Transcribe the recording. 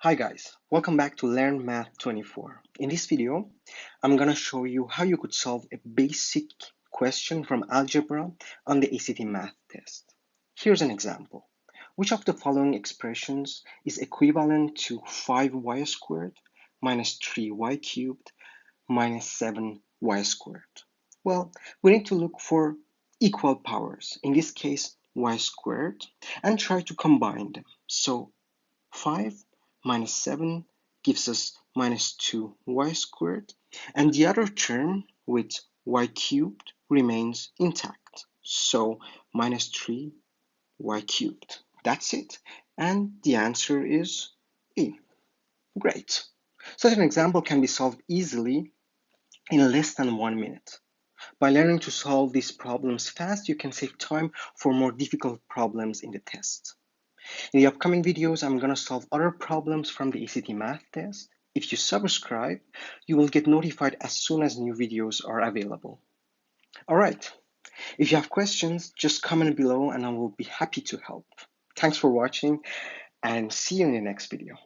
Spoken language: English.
Hi guys, welcome back to Learn Math 24. In this video, I'm gonna show you how you could solve a basic question from Algebra on the ACT math test. Here's an example. Which of the following expressions is equivalent to 5y squared minus 3y cubed minus 7y squared? Well, we need to look for equal powers, in this case y squared, and try to combine them. So 5 minus 7 gives us minus 2y squared, and the other term with y cubed remains intact. So minus 3y cubed. That's it. And the answer is E. Great. Such an example can be solved easily in less than 1 minute. By learning to solve these problems fast, you can save time for more difficult problems in the test. In the upcoming videos, I'm going to solve other problems from the ACT math test. If you subscribe, you will get notified as soon as new videos are available. All right. If you have questions, just comment below and I will be happy to help. Thanks for watching and see you in the next video.